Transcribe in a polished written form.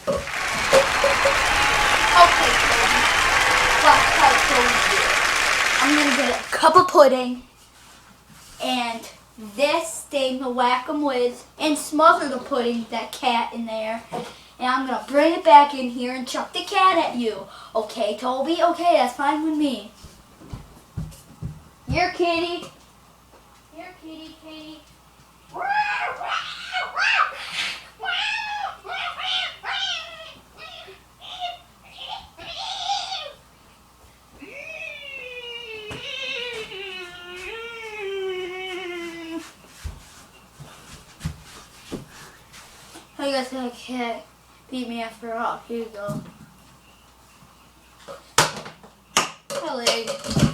Okay, Toby. Like I told you, I'm gonna get a cup of pudding and this thing to whack them with and smother the pudding, that cat in there. And I'm gonna bring it back in here and chuck the cat at you. Okay, Toby? Okay, that's fine with me. Here, kitty. Here, kitty, kitty. I guess that cat beat me after all. Here you go. Hello.